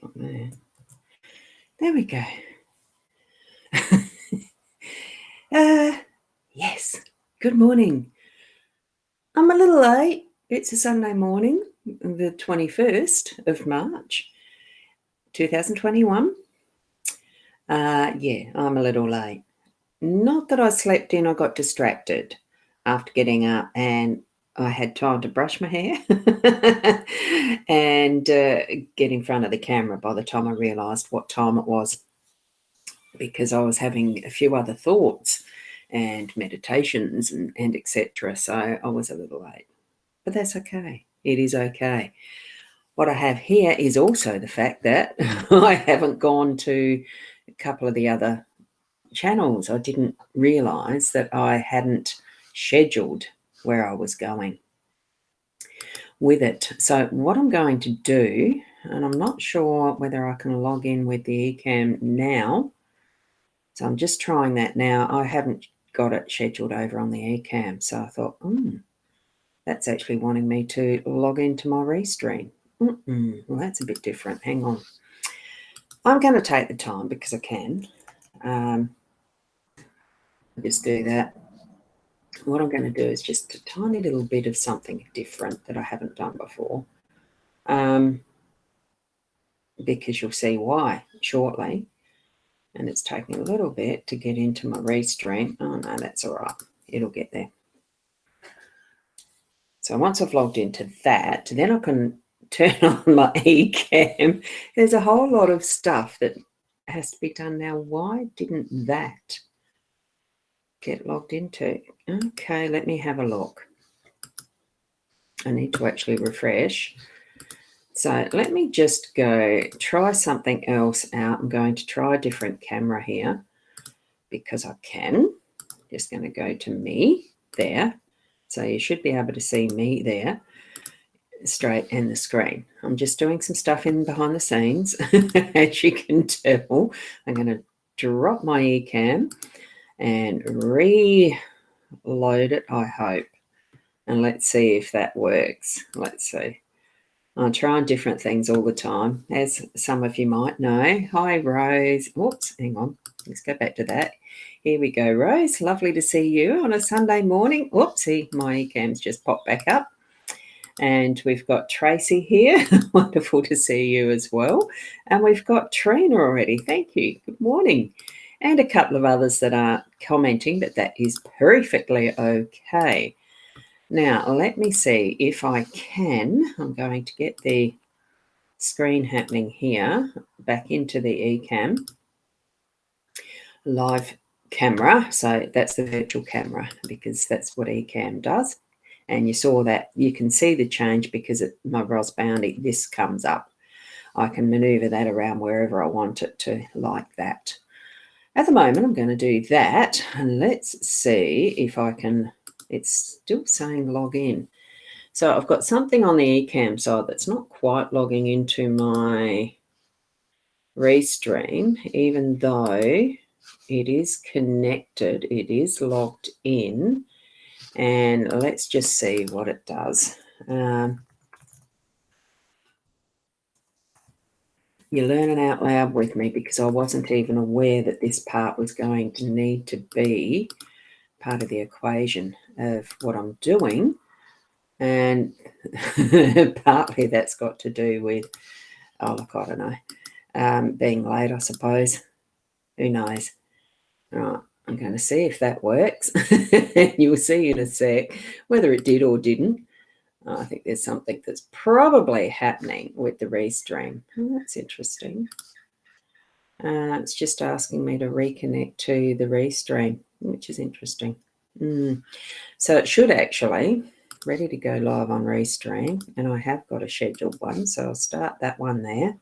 Not there. There we go. Yes, good morning. I'm a little late. It's a Sunday morning, the 21st of March, 2021. Yeah, I'm a little late. Not that I slept in, I got distracted after getting up and I had time to brush my hair and get in front of the camera by the time I realised what time it was, because I was having a few other thoughts and meditations and etc. So I was a little late, but that's okay. It is okay. What I have here is also the fact that I haven't gone to a couple of the other channels. I didn't realise that I hadn't scheduled where I was going with it. So what I'm going to do, and I'm not sure whether I can log in with the eCam now, so I'm just trying that now. I haven't got it scheduled over on the eCam, so I thought, that's actually wanting me to log into my restream. Well, that's a bit different. Hang on. I'm going to take the time because I can. I'll just do that. What I'm going to do is just a tiny little bit of something different that I haven't done before, because you'll see why shortly. And it's taking a little bit to get into my restream. Oh no, that's all right. It'll get there. So once I've logged into that, then I can turn on my eCam. There's a whole lot of stuff that has to be done now. Why didn't that get logged into? Okay, let me have a look. I need to actually refresh. So let me just go try something else out. I'm going to try a different camera here because I can. Just going to go to me there. So you should be able to see me there straight and the screen. I'm just doing some stuff in behind the scenes. As you can tell, I'm going to drop my eCam and reload it, I hope. And let's see if that works. Let's see. I'm trying different things all the time, as some of you might know. Hi, Rose. Whoops, hang on. Let's go back to that. Here we go, Rose. Lovely to see you on a Sunday morning. Whoopsie, my eCam's just popped back up. And we've got Tracy here. Wonderful to see you as well. And we've got Trina already. Thank you. Good morning. And a couple of others that are commenting, but that is perfectly okay. Now, let me see if I can. I'm going to get the screen happening here back into the eCam live camera. So that's the virtual camera because that's what eCam does. And you saw that. You can see the change because my rosboundy, this comes up. I can maneuver that around wherever I want it to, like that. At the moment, I'm going to do that. And let's see if I can. It's still saying log in. So I've got something on the eCam side that's not quite logging into my restream, even though it is connected, it is logged in. And let's just see what it does. You're learning out loud with me because I wasn't even aware that this part was going to need to be part of the equation of what I'm doing. And partly that's got to do with, oh, look, I don't know, being late, I suppose. Who knows? All right, I'm going to see if that works. You'll see in a sec whether it did or didn't. I think there's something that's probably happening with the restream. Oh, that's interesting. It's just asking me to reconnect to the restream, which is interesting. So it should actually ready to go live on restream, and I have got a scheduled one, so I'll start that one there.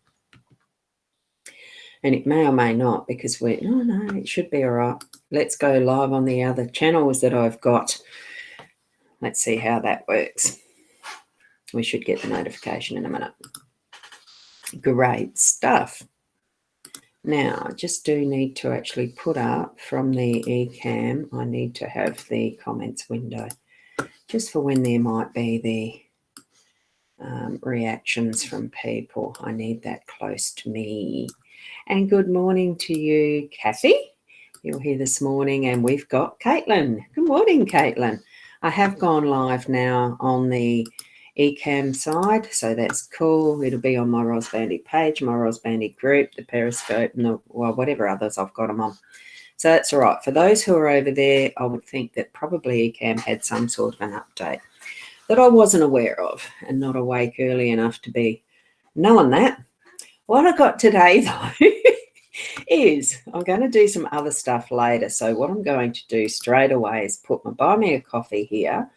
And it may or may not because no, it should be all right. Let's go live on the other channels that I've got. Let's see how that works. We should get the notification in a minute. Great stuff. Now, I just do need to actually put up from the eCam, I need to have the comments window just for when there might be reactions from people. I need that close to me. And good morning to you, Kathy. You're here this morning, and we've got Caitlin. Good morning, Caitlin. I have gone live now on the eCam side, so that's cool. It'll be on my rosboundy page, my rosboundy group, the Periscope, and whatever others I've got them on. So that's all right. For those who are over there, I would think that probably eCam had some sort of an update that I wasn't aware of and not awake early enough to be knowing that. What I got today, though, is I'm going to do some other stuff later. So what I'm going to do straight away is put my Buy Me a Coffee here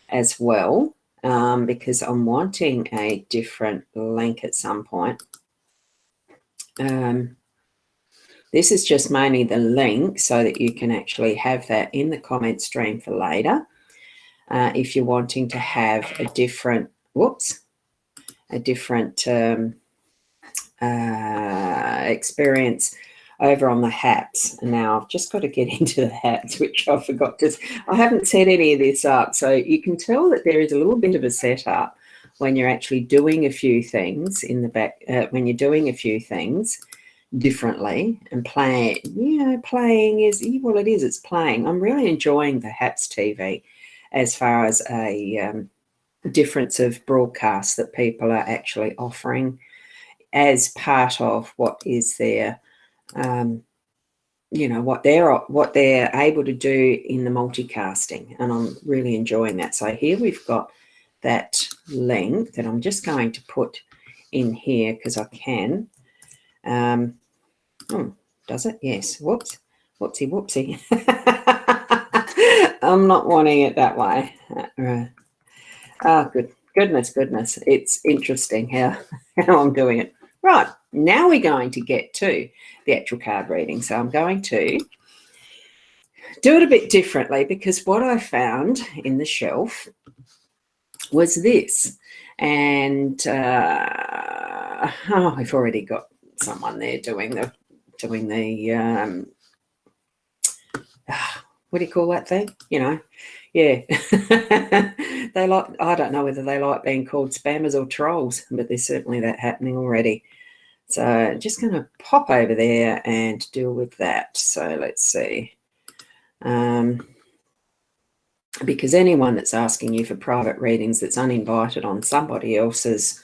as well, because I'm wanting a different link at some point. This is just mainly the link so that you can actually have that in the comment stream for later. If you're wanting to have a different, experience over on the hats. Now I've just got to get into the hats, which I forgot to. I haven't set any of this up, so you can tell that there is a little bit of a setup when you're actually doing a few things in the back. When you're doing a few things differently and playing, playing is, well, it is. It's playing. I'm really enjoying the Haps TV as far as a difference of broadcast that people are actually offering as part of what is their, what they're able to do in the multicasting, and I'm really enjoying that. So here we've got that link that I'm just going to put in here because I can. Does it? Yes. Whoopsie. I'm not wanting it that way. Goodness. It's interesting how I'm doing it. Right, now we're going to get to the actual card reading. So I'm going to do it a bit differently because what I found in the shelf was this. And I've already got someone there doing the what do you call that thing? Yeah. They like, I don't know whether they like being called spammers or trolls, but there's certainly that happening already. So just going to pop over there and deal with that. So let's see. Because anyone that's asking you for private readings that's uninvited on somebody else's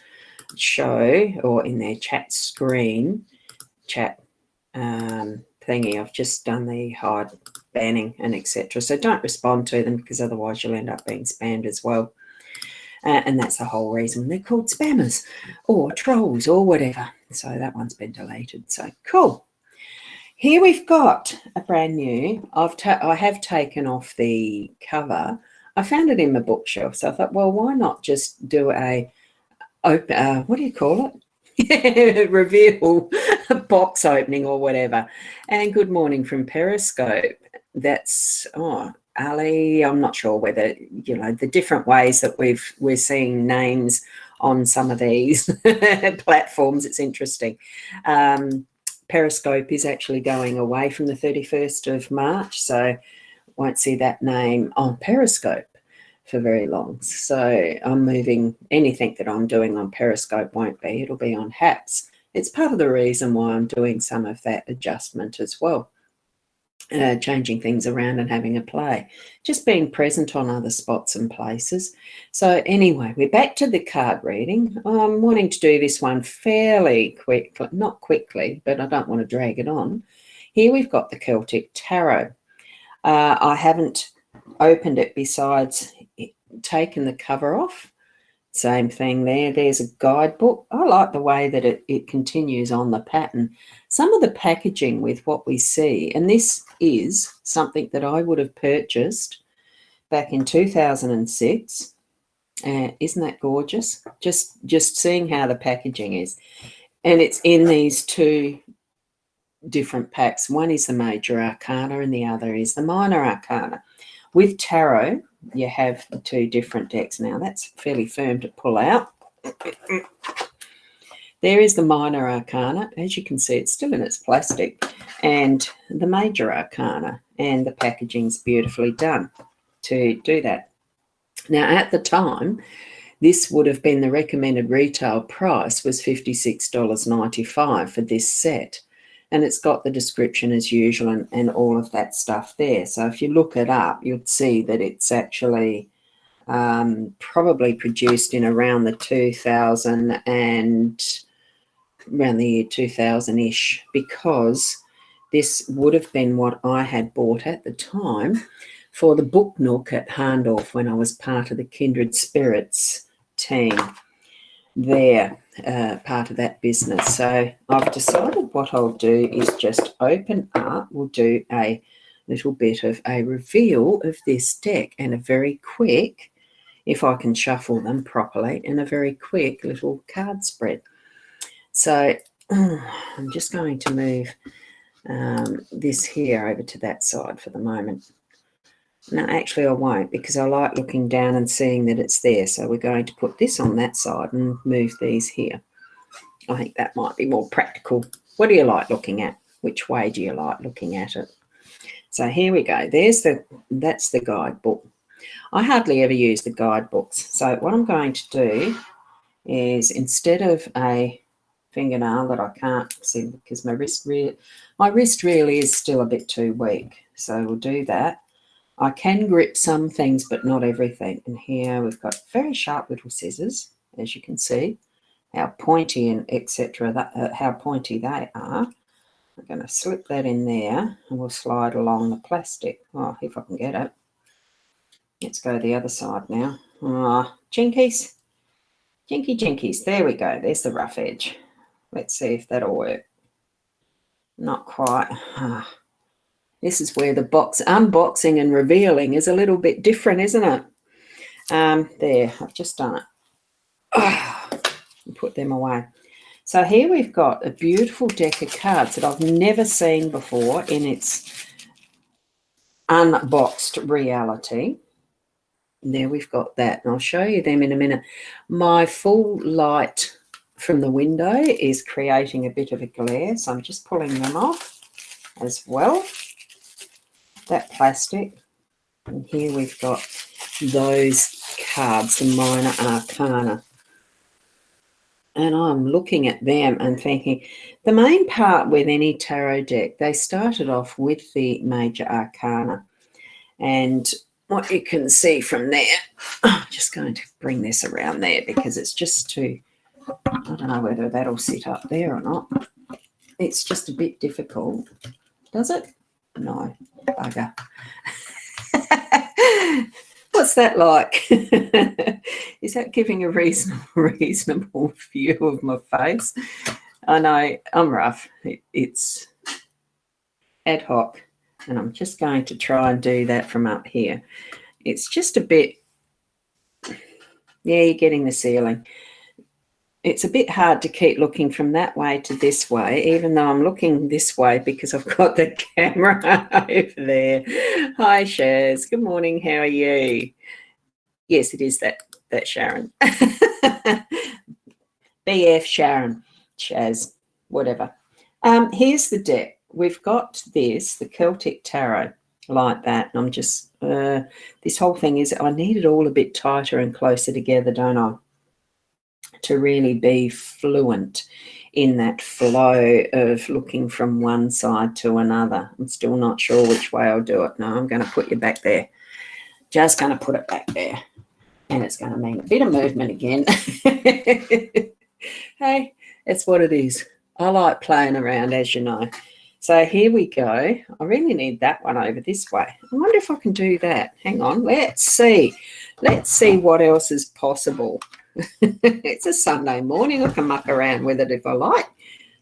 show or in their chat thingy, I've just done the hide banning and etc. So don't respond to them because otherwise you'll end up being spammed as well. And that's the whole reason they're called spammers or trolls or whatever. So that one's been deleted. So cool. Here we've got a brand new. I have taken off the cover. I found it in my bookshelf. So I thought, well, why not just do a what do you call it? Reveal box opening or whatever. And good morning from Periscope. That's Ali. I'm not sure whether the different ways that we're seeing names on some of these platforms. It's interesting. Periscope is actually going away from the 31st of March, so won't see that name on Periscope for very long. So I'm moving anything that I'm doing on Periscope won't be. It'll be on Haps. It's part of the reason why I'm doing some of that adjustment as well. Changing things around and having a play, just being present on other spots and places. So anyway, we're back to the card reading. I'm wanting to do this one fairly quickly, not quickly, but I don't want to drag it on. Here we've got the Celtic Tarot. I haven't opened it besides taken the cover off. Same thing there. There's a guidebook. I like the way that it continues on the pattern. Some of the packaging with what we see, and this is something that I would have purchased back in 2006. Isn't that gorgeous? Just seeing how the packaging is. And it's in these two different packs. One is the Major Arcana and the other is the Minor Arcana. With tarot, you have two different decks. Now, that's fairly firm to pull out. There is the Minor Arcana. As you can see, it's still in its plastic. And the Major Arcana. And the packaging's beautifully done to do that. Now, at the time, this would have been the recommended retail price was $56.95 for this set. And it's got the description as usual and all of that stuff there. So if you look it up, you'd see that it's actually probably produced in around the 2000 and around the year 2000-ish, because this would have been what I had bought at the time for the book nook at Harndorf when I was part of the Kindred Spirits team there, part of that business. So I've decided what I'll do is just open up, we'll do a little bit of a reveal of this deck, and a very quick, if I can shuffle them properly, and a very quick little card spread. So I'm just going to move this here over to that side for the moment. No, actually I won't, because I like looking down and seeing that it's there. So we're going to put this on that side and move these here. I think that might be more practical. What do you like looking at? Which way do you like looking at it? So here we go. That's the guidebook. I hardly ever use the guidebooks. So what I'm going to do is, instead of a fingernail that I can't see because my wrist really is still a bit too weak, so we'll do that. I can grip some things but not everything, and here we've got very sharp little scissors, as you can see how pointy and etc. How pointy they are. I'm going to slip that in there and we'll slide along the plastic. Oh, if I can get it. Let's go the other side now. Oh, jinkies. Jinkies. There we go. There's the rough edge. Let's see if that'll work. Not quite. This is where the unboxing and revealing is a little bit different, isn't it? There, I've just done it. Put them away. So here we've got a beautiful deck of cards that I've never seen before in its unboxed reality. And there we've got that, and I'll show you them in a minute. My full light from the window is creating a bit of a glare, so I'm just pulling them off as well. That plastic, and here we've got those cards, the minor arcana, and I'm looking at them and thinking, the main part with any tarot deck, they started off with the major arcana, and what you can see from there, I'm just going to bring this around there because it's just too, I don't know whether that'll sit up there or not. It's just a bit difficult. Does it? No, bugger. What's that like? Is that giving a reasonable view of my face? I know I'm rough. It's ad hoc, and I'm just going to try and do that from up here. It's just a bit, yeah, you're getting the ceiling. It's a bit hard to keep looking from that way to this way, even though I'm looking this way because I've got the camera over there. Hi, Shaz. Good morning. How are you? Yes, it is that Sharon. BF Sharon, Shaz, whatever. Here's the deck. We've got this, the Celtic Tarot, like that. And I'm just, this whole thing is, I need it all a bit tighter and closer together, don't I? To really be fluent in that flow of looking from one side to another. I'm still not sure which way I'll do it. No, I'm going to put you back there. Just going to put it back there. And it's going to mean a bit of movement again. Hey, it's what it is. I like playing around, as you know. So here we go. I really need that one over this way. I wonder if I can do that. Hang on. Let's see. Let's see what else is possible. It's a Sunday morning. I can muck around with it if I like.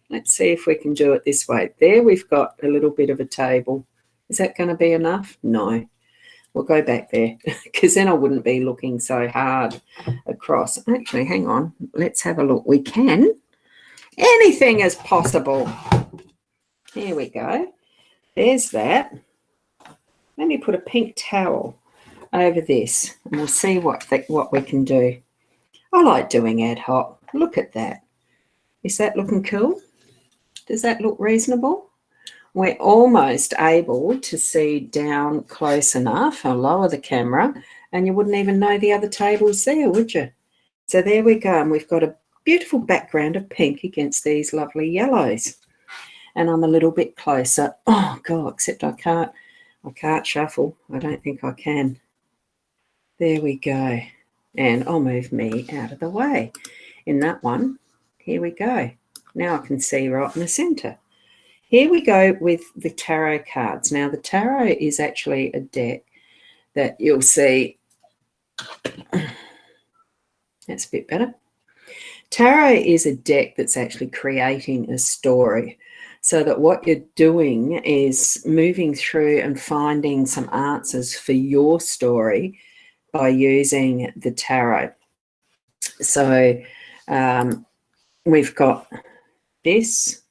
Let's see if we can do it this way. There we've got a little bit of a table. Is that going to be enough? No. We'll go back there because then I wouldn't be looking so hard across. Actually, hang on. Let's have a look. We can. Anything is possible. Here we go. There's that. Let me put a pink towel over this and we'll see what we can do. I like doing ad hoc. Look at that. Is that looking cool? Does that look reasonable? We're almost able to see down close enough. I'll lower the camera and you wouldn't even know the other table's there, would you? So there we go. And we've got a beautiful background of pink against these lovely yellows. And I'm a little bit closer. Oh, God, except I can't shuffle. I don't think I can. There we go. And I'll move me out of the way. In that one, here we go. Now I can see right in the centre. Here we go with the tarot cards. Now, the tarot is actually a deck that you'll see. That's a bit better. Tarot is a deck that's actually creating a story, so that what you're doing is moving through and finding some answers for your story by using the tarot. So we've got this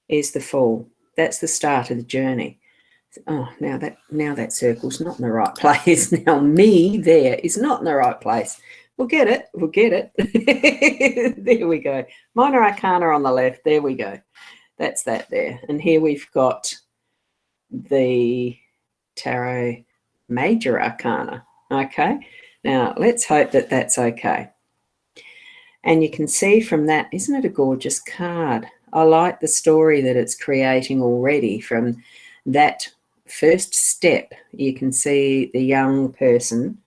is the Fool. That's the start of the journey. Oh, now that circle's not in the right place. Now me there is not in the right place. We'll get it. We'll get it. There we go. Minor Arcana on the left. There we go. That's that there. And here we've got the Tarot Major Arcana. Okay. Now let's hope that that's okay. And you can see from that, isn't it a gorgeous card? I like the story that it's creating already from that first step. You can see the young person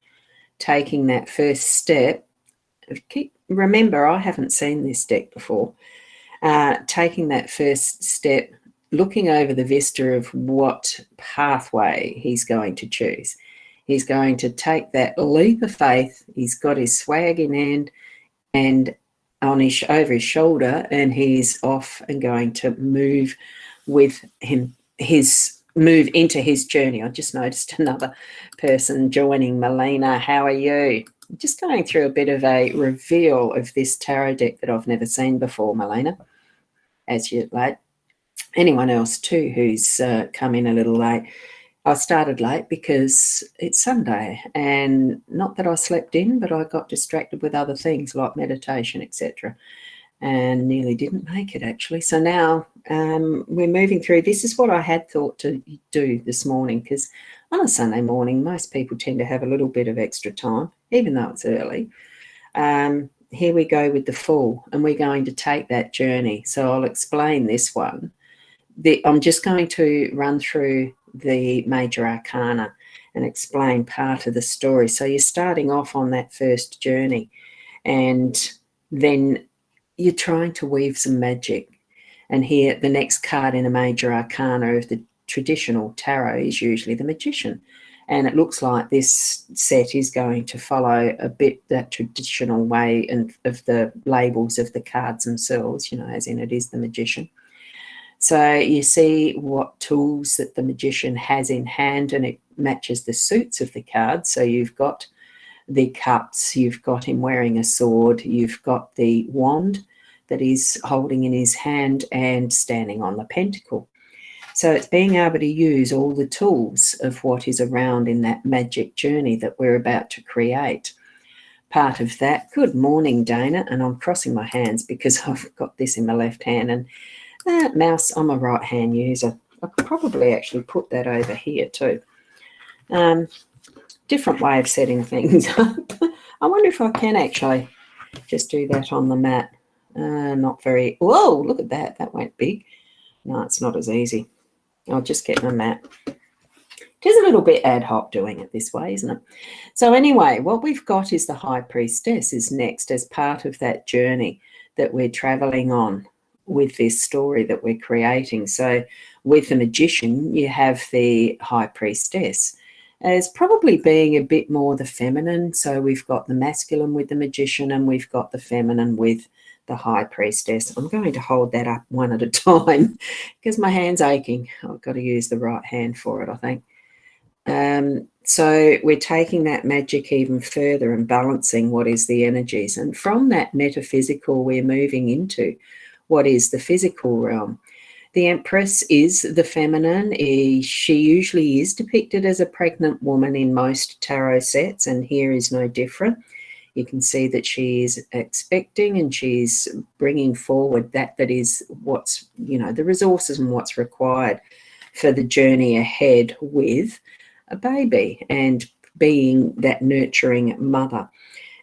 taking that first step. Remember, I haven't seen this deck before. Taking that first step, looking over the vista of what pathway he's going to choose. He's going to take that leap of faith. He's got his swag in hand and on over his shoulder, and he's off and going to move with him, move into his journey. I just noticed another person joining. Melina, how are you? Just going through a bit of a reveal of this tarot deck that I've never seen before, Melina, as you're late. Anyone else too who's come in a little late. I started late because it's Sunday, and not that I slept in, but I got distracted with other things like meditation, etc., and nearly didn't make it actually. So now we're moving through. This is what I had thought to do this morning, because on a Sunday morning, most people tend to have a little bit of extra time, even though it's early. Here we go with the Fool, and we're going to take that journey. So I'll explain this one. I'm just going to run through the Major Arcana and explain part of the story. So you're starting off on that first journey, and then you're trying to weave some magic. And here, the next card in a Major Arcana of the traditional tarot is usually the Magician. And it looks like this set is going to follow a bit that traditional way and of the labels of the cards themselves, as in it is the Magician. So you see what tools that the Magician has in hand, and it matches the suits of the cards. So you've got the cups, you've got him wearing a sword, you've got the wand that he's holding in his hand and standing on the pentacle. So it's being able to use all the tools of what is around in that magic journey that we're about to create. Part of that, good morning, Dana, and I'm crossing my hands because I've got this in my left hand, and that mouse, I'm a right hand user. I could probably actually put that over here too. Different way of setting things up. I wonder if I can actually just do that on the mat. Not very, whoa, look at that. That went big. No, it's not as easy. I'll just get my mat. It is a little bit ad hoc doing it this way, isn't it? So anyway, what we've got is the High Priestess is next as part of that journey that we're traveling on with this story that we're creating. So with the Magician, you have the High Priestess as probably being a bit more the feminine. So we've got the masculine with the Magician, and we've got the feminine with the High Priestess. I'm going to hold that up one at a time because my hand's aching. I've got to use the right hand for it, I think. So we're taking that magic even further and balancing what is the energies. And from that metaphysical, we're moving into what is the physical realm. The Empress is the feminine. She usually is depicted as a pregnant woman in most tarot sets, and here is no different. You can see that she is expecting, and she's bringing forward that is what's, the resources and what's required for the journey ahead with a baby and being that nurturing mother.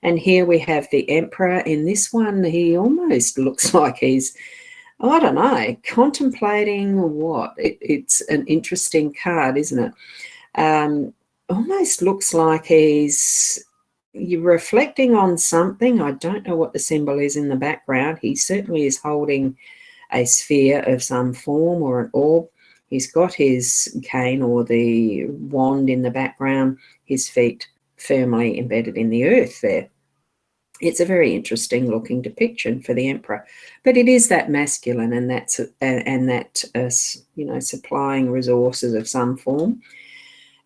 And here we have the Emperor. In this one, he almost looks like he's, I don't know, contemplating what. It's an interesting card, isn't it? Almost looks like you're reflecting on something. I don't know what the symbol is in the background. He certainly is holding a sphere of some form or an orb. He's got his cane or the wand in the background, his feet firmly embedded in the earth there. It's a very interesting looking depiction for the Emperor, but it is that masculine, and supplying resources of some form.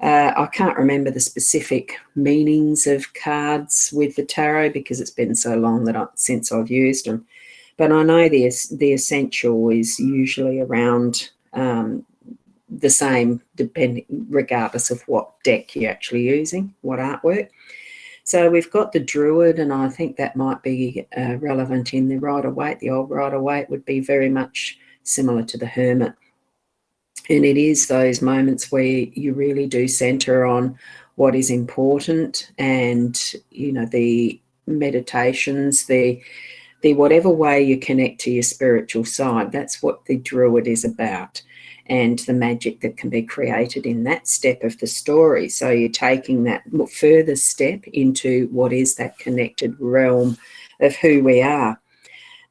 I can't remember the specific meanings of cards with the tarot because it's been so long since I've used them. But I know the essential is usually around the same, regardless of what deck you're actually using, what artwork. So we've got the Druid, and I think that might be relevant in the Rider-Waite. The old Rider-Waite would be very much similar to the Hermit. And it is those moments where you really do center on what is important, and, you know, the meditations, the whatever way you connect to your spiritual side, that's what the Druid is about, and the magic that can be created in that step of the story. So you're taking that further step into what is that connected realm of who we are.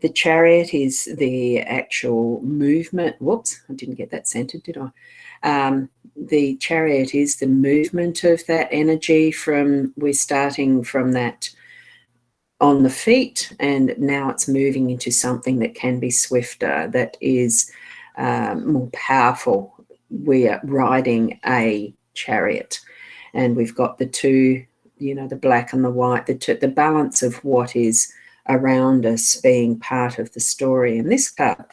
The Chariot is the actual movement. Whoops, I didn't get that centered, did I? The Chariot is the movement of that energy we're starting from that on the feet, and now it's moving into something that can be swifter, that is more powerful. We are riding a chariot, and we've got the two, you know, the black and the white, the balance of what is around us being part of the story in this card.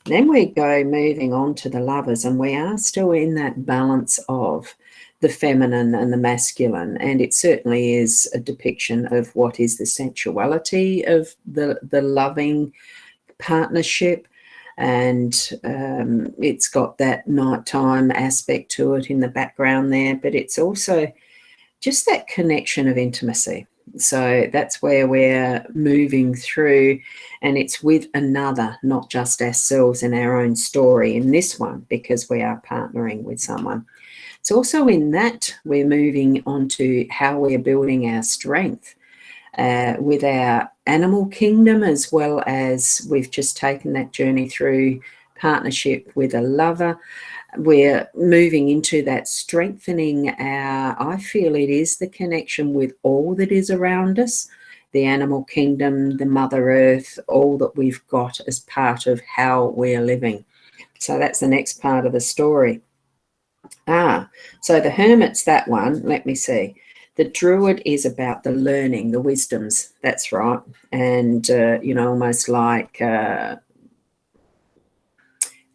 Then we go moving on to the Lovers, and we are still in that balance of the feminine and the masculine, and it certainly is a depiction of what is the sensuality of the loving partnership, and it's got that nighttime aspect to it in the background there, but it's also just that connection of intimacy. So that's where we're moving through, and it's with another, not just ourselves and our own story in this one, because we are partnering with someone. It's also in that we're moving on to how we're building our strength with our animal kingdom, as well as we've just taken that journey through partnership with a lover. We're moving into that strengthening I feel it is the connection with all that is around us, the animal kingdom, the Mother Earth, all that we've got as part of how we're living. So that's the next part of the story. So the Hermit's that one. Let me see. The Druid is about the learning, the wisdoms. That's right. And, almost like our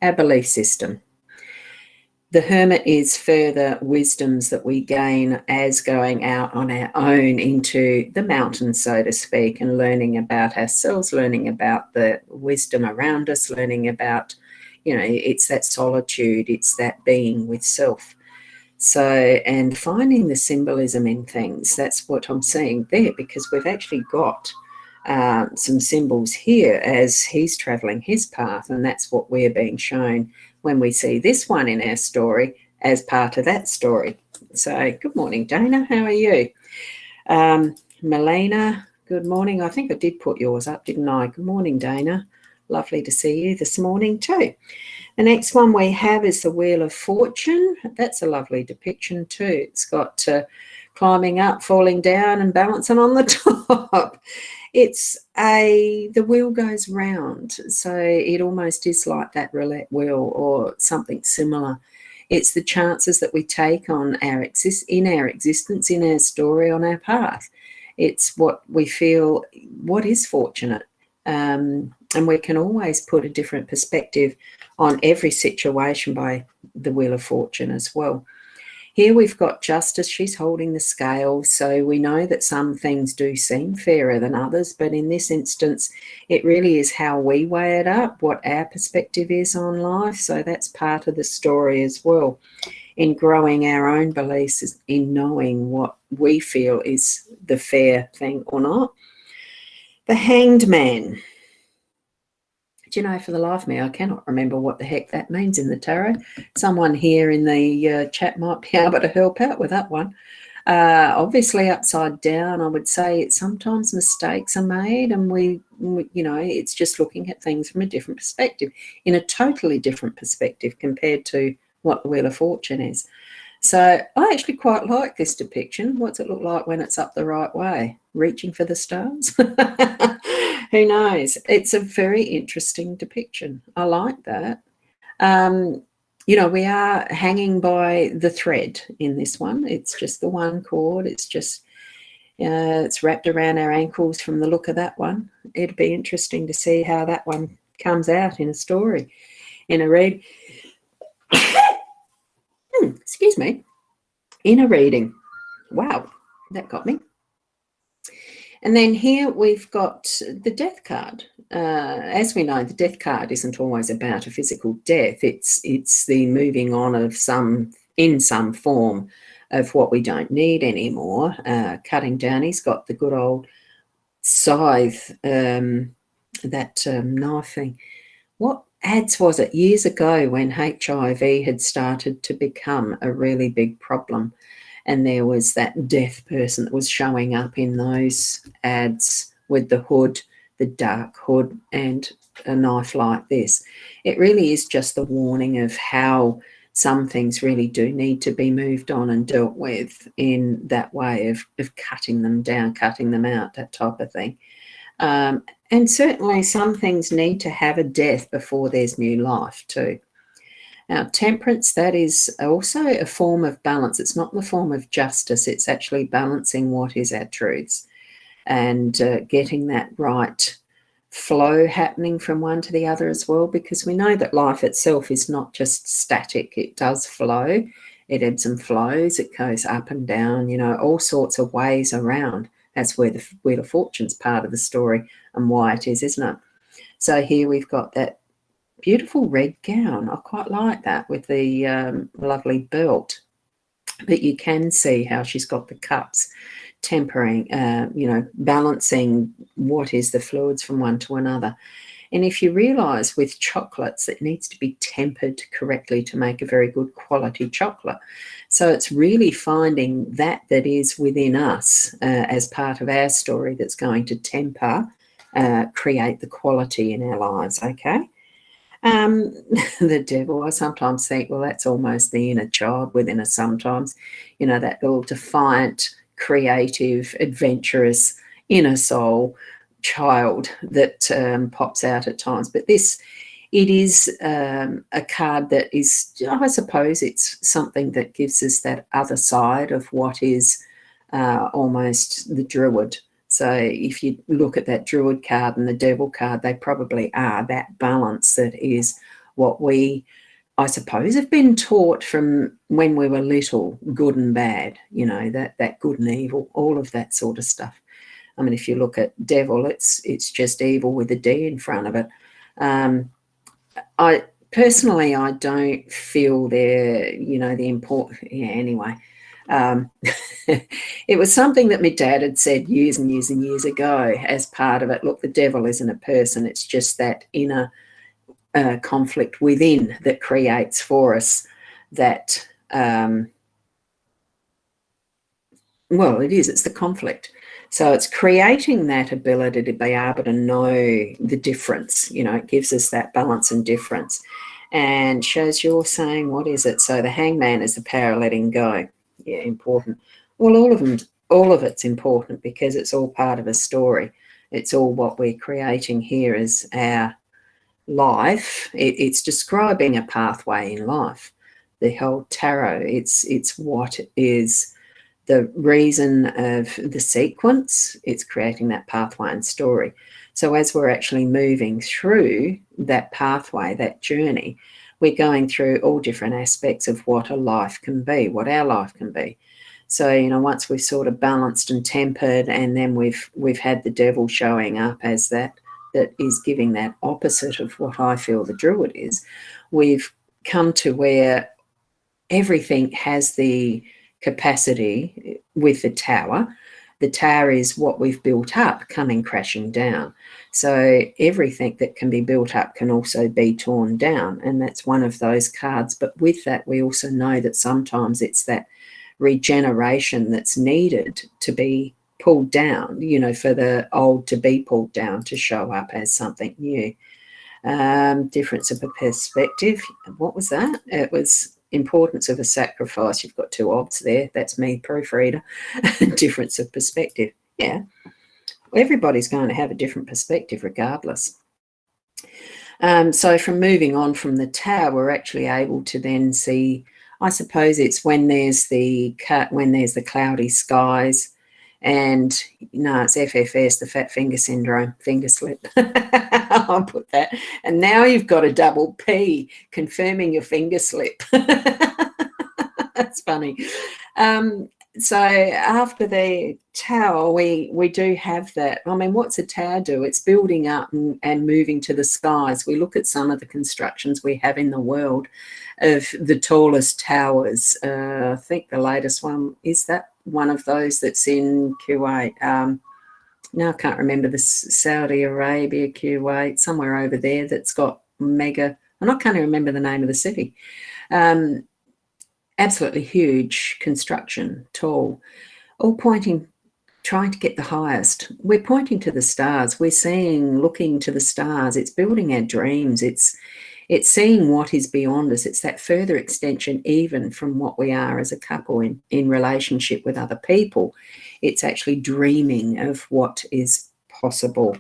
belief system. The Hermit is further wisdoms that we gain as going out on our own into the mountains, so to speak, and learning about ourselves, learning about the wisdom around us, learning about, it's that solitude, it's that being with self. So, and finding the symbolism in things, that's what I'm seeing there, because we've actually got some symbols here as he's traveling his path, and that's what we're being shown when we see this one in our story as part of that story. So good morning, Dana. How are you? Melina, good morning. I think I did put yours up, didn't I? Good morning, Dana. Lovely to see you this morning too. The next one we have is the Wheel of Fortune. That's a lovely depiction too. It's got climbing up, falling down, and balancing on the top. The wheel goes round, so it almost is like that roulette wheel or something similar. It's the chances that we take on in our existence, in our story, on our path. It's what we feel, what is fortunate. And we can always put a different perspective on every situation by the Wheel of Fortune as well. Here we've got Justice. She's holding the scale, so we know that some things do seem fairer than others, but in this instance, it really is how we weigh it up, what our perspective is on life, so that's part of the story as well. in growing our own beliefs, in knowing what we feel is the fair thing or not. The Hanged Man. Do you know, for the life of me, I cannot remember what the heck that means in the tarot. Someone here in the chat might be able to help out with that one. Obviously upside down, I would say sometimes mistakes are made, and we, you know, it's just looking at things from a different perspective, in a totally different perspective compared to what the Wheel of Fortune is. So I actually quite like this depiction. What's it look like when it's up the right way? Reaching for the stars? Who knows? It's a very interesting depiction. I like that. You know, we are hanging by the thread in this one. It's just the one cord. It's just, it's wrapped around our ankles from the look of that one. It'd be interesting to see how that one comes out in a story, in a read. Excuse me. In a reading. Wow, that got me. And then here we've got the Death card. As we know, the Death card isn't always about a physical death. It's the moving on of in some form of what we don't need anymore. Cutting down. He's got the good old scythe, that knife thing. What ads was it years ago when HIV had started to become a really big problem? And there was that death person that was showing up in those ads with the hood, the dark hood, and a knife like this. It really is just the warning of how some things really do need to be moved on and dealt with in that way of cutting them down, cutting them out, that type of thing. And certainly some things need to have a death before there's new life too. Now, temperance, that is also a form of balance. It's not the form of justice. It's actually balancing what is our truths and getting that right flow happening from one to the other as well, because we know that life itself is not just static. It does flow. It ebbs and flows. It goes up and down, you know, all sorts of ways around. That's where the Wheel of Fortune's part of the story and why it is, isn't it? So here we've got that beautiful red gown. I quite like that with the lovely belt. But you can see how she's got the cups tempering, you know, balancing what is the fluids from one to another. And if you realise with chocolates, it needs to be tempered correctly to make a very good quality chocolate. So it's really finding that is within us as part of our story that's going to temper, create the quality in our lives, okay? The devil, I sometimes think, well, that's almost the inner child within us sometimes, you know, that little defiant, creative, adventurous inner soul child that pops out at times. But it is a card that is, I suppose it's something that gives us that other side of what is almost the druid. So if you look at that druid card and the devil card, they probably are that balance that is what we, I suppose, have been taught from when we were little, good and bad, you know, that good and evil, all of that sort of stuff. I mean, if you look at devil, it's just evil with a D in front of it. I personally, I don't feel they're, you know, the important, yeah, anyway. It was something that my dad had said years and years and years ago as part of it. Look, the devil isn't a person. It's just that inner conflict within that creates for us that, well, it is. It's the conflict. So it's creating that ability to be able to know the difference. You know, it gives us that balance and difference. And shows you're saying, what is it? So the hangman is the power of letting go. Yeah, important. Well, all of it's important because it's all part of a story. It's all what we're creating here as our life. It's describing a pathway in life. The whole tarot, it's what is the reason of the sequence. It's creating that pathway and story. So as we're actually moving through that pathway, that journey, we're going through all different aspects of what a life can be, what our life can be. So, you know, once we've sort of balanced and tempered, and then we've had the devil showing up as that is giving that opposite of what I feel the druid is, we've come to where everything has the capacity with the tower. The tower is what we've built up coming crashing down. So everything that can be built up can also be torn down, and that's one of those cards. But with that, we also know that sometimes it's that regeneration that's needed to be pulled down, you know, for the old to be pulled down to show up as something new. Difference of a perspective. What was that? It was importance of a sacrifice. You've got two odds there. That's me, proofreader. Difference of perspective. Yeah. Everybody's going to have a different perspective regardless. So from moving on from the tower, we're actually able to then see, I suppose it's when there's the cloudy skies, and no, it's FFS, the fat finger syndrome, finger slip. I'll put that. And now you've got a double P, confirming your finger slip. That's funny. So after the tower, we do have that. I mean, what's a tower do? It's building up and moving to the skies. We look at some of the constructions we have in the world of the tallest towers. I think the latest one, is that one of those that's in Kuwait? Now I can't remember, the Saudi Arabia, Kuwait, somewhere over there that's got mega, and I can't even remember the name of the city. Absolutely huge construction, tall, all pointing, trying to get the highest. We're pointing to the stars. We're seeing, looking to the stars. It's building our dreams. It's seeing what is beyond us. It's that further extension even from what we are as a couple in relationship with other people. It's actually dreaming of what is possible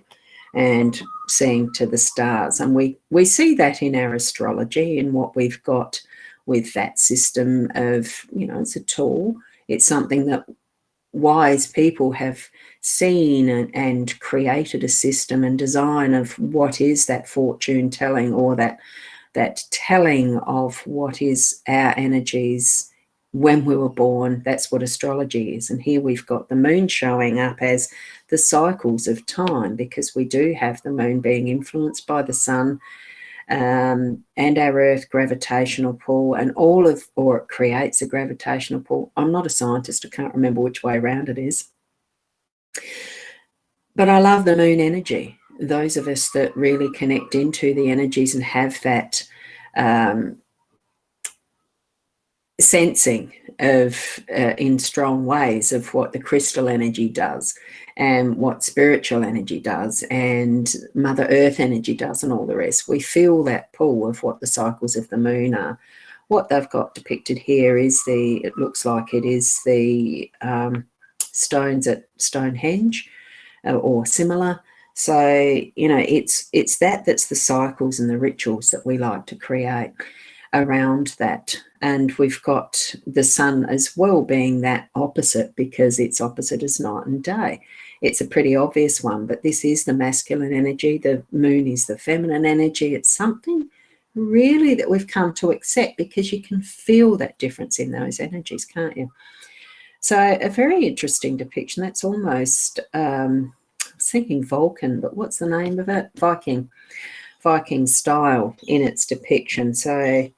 and seeing to the stars. And we see that in our astrology, in what we've got with that system of, you know, it's a tool. It's something that wise people have seen and created a system and design of what is that fortune telling, or that telling of what is our energies when we were born. That's what astrology is. And here we've got the moon showing up as the cycles of time, because we do have the moon being influenced by the sun, and our earth gravitational pull, and or it creates a gravitational pull. I'm not a scientist, I can't remember which way around it is, but I love the moon energy. Those of us that really connect into the energies and have that sensing of in strong ways of what the crystal energy does, and what spiritual energy does, and Mother Earth energy does, and all the rest. We feel that pull of what the cycles of the moon are. What they've got depicted here is it looks like it is the stones at Stonehenge or similar. So, you know, it's that's the cycles and the rituals that we like to create around that. And we've got the sun as well being that opposite, because it's opposite as night and day. It's a pretty obvious one, but this is the masculine energy. The moon is the feminine energy. It's something really that we've come to accept, because you can feel that difference in those energies, can't you? So a very interesting depiction. That's almost, I was thinking Vulcan, but what's the name of it? Viking style in its depiction. So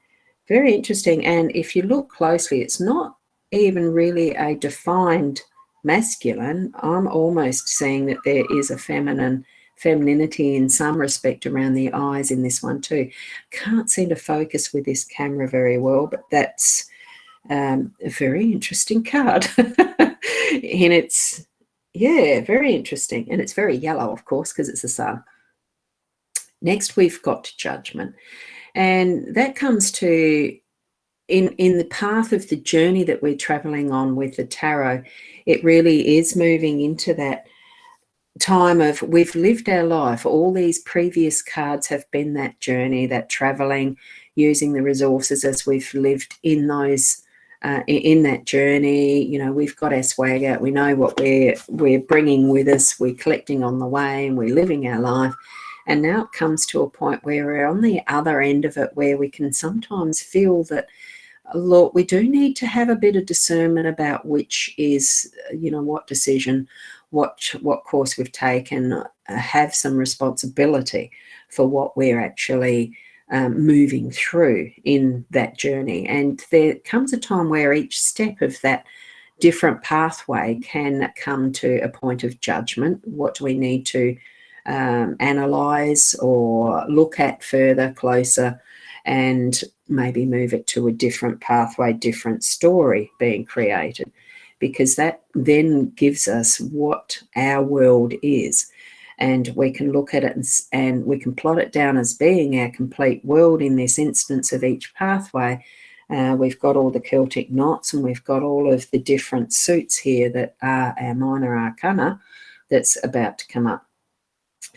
very interesting. And if you look closely, it's not even really a defined masculine. I'm almost seeing that there is a femininity in some respect around the eyes in this one too. Can't seem to focus with this camera very well, but that's a very interesting card. And it's, yeah, very interesting. And it's very yellow, of course, because it's the sun. Next, we've got Judgment. And that comes to, in the path of the journey that we're traveling on with the tarot, it really is moving into that time of, we've lived our life. All these previous cards have been that journey, that traveling, using the resources as we've lived in those, in that journey. You know, we've got our swagger. We know what we're bringing with us. We're collecting on the way, and we're living our life. And now it comes to a point where we're on the other end of it, where we can sometimes feel that, look, we do need to have a bit of discernment about which is, you know, what decision, what course we've taken, have some responsibility for what we're actually moving through in that journey. And there comes a time where each step of that different pathway can come to a point of judgment. What do we need to analyze or look at further, closer, and maybe move it to a different pathway, different story being created, because that then gives us what our world is. And we can look at it and we can plot it down as being our complete world in this instance of each pathway. We've got all the Celtic knots, and we've got all of the different suits here that are our minor arcana that's about to come up.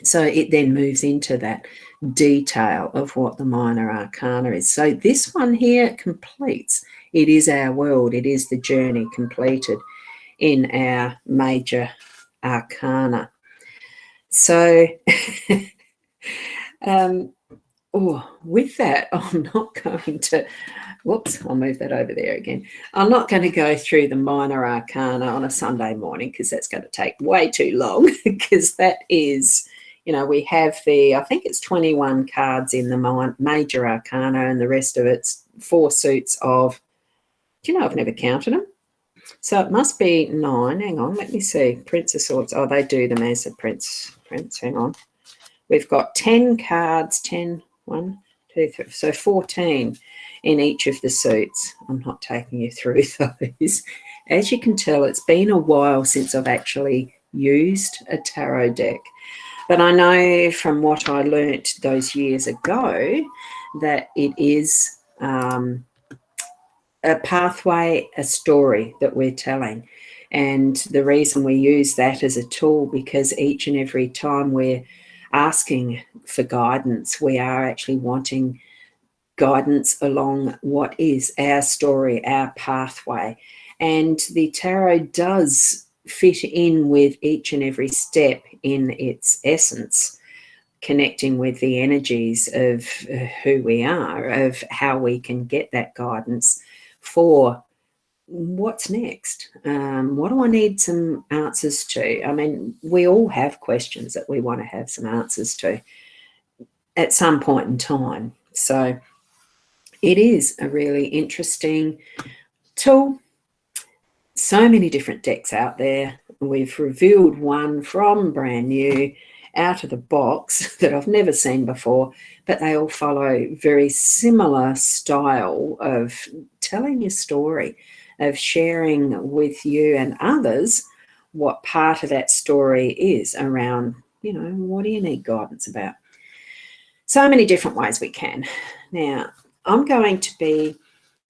So it then moves into that detail of what the minor arcana is. So this one here completes. It is our world. It is the journey completed in our major arcana. So with that, I'm not going to, whoops, I'll move that over there again. I'm not going to go through the minor arcana on a Sunday morning, because that's going to take way too long, because that is, we have I think it's 21 cards in the major arcana, and the rest of it's 4 suits of, I've never counted them. So it must be 9. Hang on, let me see. Prince of Swords. Oh, they do them as a prince. Hang on. We've got 10 cards, 10, 1, 2, 3, so 14 in each of the suits. I'm not taking you through those. As you can tell, it's been a while since I've actually used a tarot deck. But I know from what I learnt those years ago that it is a pathway, a story that we're telling. And the reason we use that as a tool, because each and every time we're asking for guidance, we are actually wanting guidance along what is our story, our pathway. And the tarot does fit in with each and every step in its essence, connecting with the energies of who we are, of how we can get that guidance for what's next. What do I need some answers to? I mean, we all have questions that we want to have some answers to at some point in time. So it is a really interesting tool. So many different decks out there. We've revealed one from brand new, out of the box, that I've never seen before, but they all follow very similar style of telling your story, of sharing with you and others what part of that story is around, what do you need guidance about? So many different ways we can. Now, I'm going to be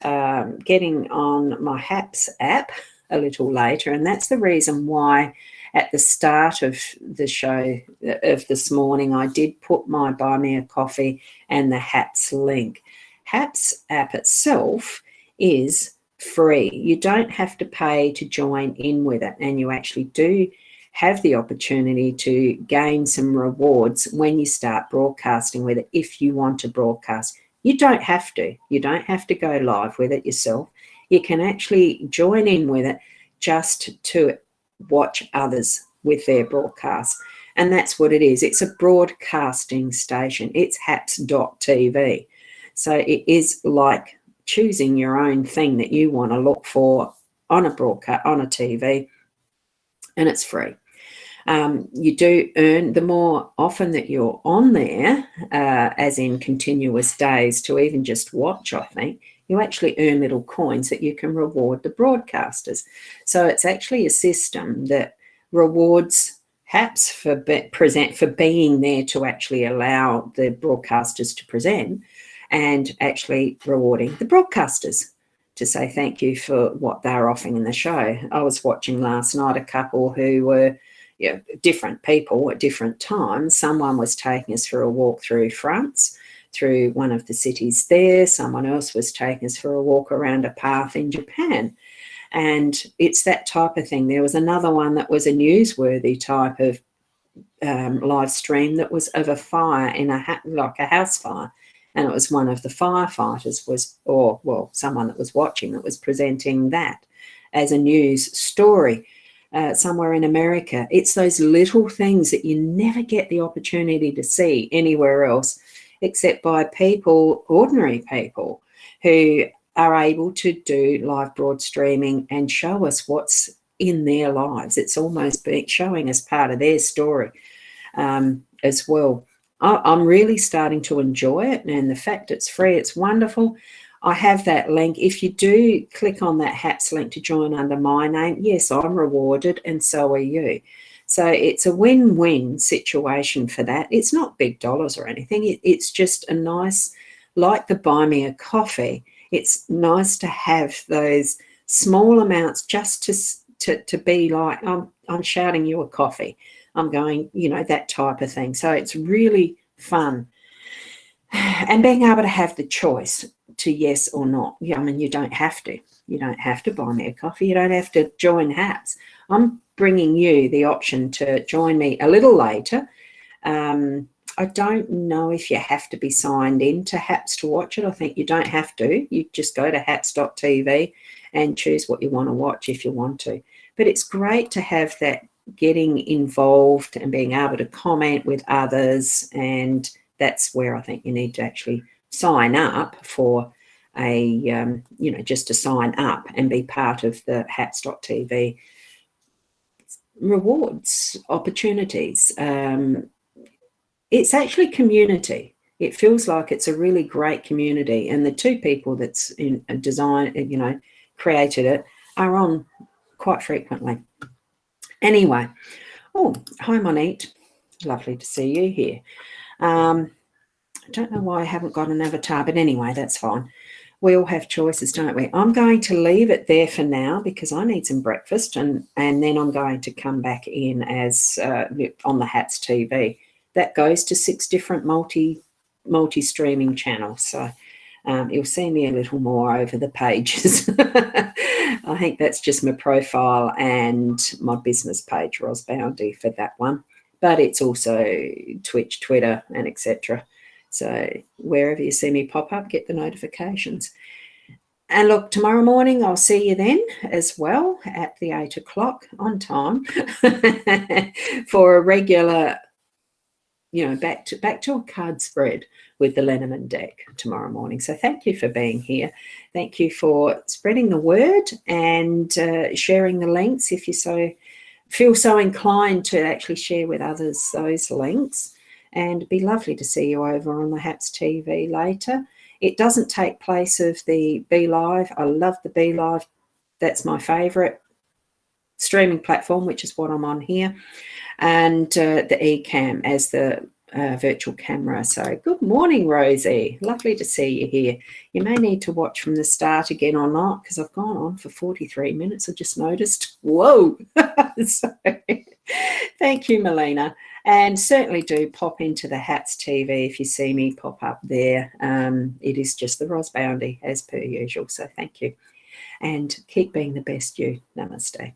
getting on my HAPS app a little later, and that's the reason why at the start of the show of this morning I did put my Buy Me a Coffee and the HAPS link. HAPS app itself is free. You don't have to pay to join in with it, and you actually do have the opportunity to gain some rewards when you start broadcasting with it, if you want to broadcast. You don't have to. You don't have to go live with it yourself. You can actually join in with it just to watch others with their broadcasts. And that's what it is. It's a broadcasting station. It's haps.tv. So it is like choosing your own thing that you want to look for on a broadcast, on a TV, and it's free. You do earn, the more often that you're on there, as in continuous days to even just watch, I think, you actually earn little coins that you can reward the broadcasters. So it's actually a system that rewards HAPS for being there to actually allow the broadcasters to present, and actually rewarding the broadcasters to say thank you for what they're offering in the show. I was watching last night a couple who were different people at different times. Someone was taking us for a walk through France, through one of the cities there. Someone else was taking us for a walk around a path in Japan. And it's that type of thing. There was another one that was a newsworthy type of live stream that was of a fire in like a house fire. And it was one of the firefighters someone that was watching that was presenting that as a news story. Somewhere in America. It's those little things that you never get the opportunity to see anywhere else. except by people, ordinary people, who are able to do live broad streaming and show us what's in their lives. It's almost showing us part of their story as well. I'm really starting to enjoy it, and the fact it's free, it's wonderful. I have that link. If you do click on that HAPS link to join under my name, yes, I'm rewarded and so are you. So it's a win-win situation for that. It's not big dollars or anything. It's just a nice, like the Buy Me a Coffee, it's nice to have those small amounts just to be like, I'm shouting you a coffee. I'm going, you know, that type of thing. So it's really fun. And being able to have the choice to yes or not. Yeah, I mean, you don't have to. You don't have to buy me a coffee. You don't have to join HAPS. I'm bringing you the option to join me a little later. I don't know if you have to be signed in to HAPS to watch it. I think you don't have to. You just go to haps.tv and choose what you want to watch if you want to. But it's great to have that getting involved and being able to comment with others, and that's where I think you need to actually sign up for a, you know, just to sign up and be part of the haps.tv rewards, opportunities. It's actually community. It feels like it's a really great community, and the two people that's in design, you know, created it are on quite frequently. Anyway, oh, hi Monique, lovely to see you here. I don't know why I haven't got an avatar, but anyway, that's fine. We all have choices, don't we? I'm going to leave it there for now because I need some breakfast, and then I'm going to come back in as on the HAPS TV. That goes to 6 different multi-streaming channels. So you'll see me a little more over the pages. I think that's just my profile and my business page, rosboundy, for that one. But it's also Twitch, Twitter, and etc. So wherever you see me pop up, get the notifications. And look, tomorrow morning I'll see you then as well at the 8 o'clock on time for a regular, you know, back to a card spread with the Lenormand deck tomorrow morning. So thank you for being here. Thank you for spreading the word and sharing the links if you feel so inclined to actually share with others those links. And it'd be lovely to see you over on the HAPS TV later. It doesn't take place of the Be Live. I love the Be Live. That's my favourite streaming platform, which is what I'm on here. And the eCam as the virtual camera. So good morning, Rosie. Lovely to see you here. You may need to watch from the start again or not, because I've gone on for 43 minutes. I just noticed. Whoa. So, thank you, Melina. And certainly do pop into the HAPS TV if you see me pop up there. It is just the rosboundy as per usual. So thank you. And keep being the best you. Namaste.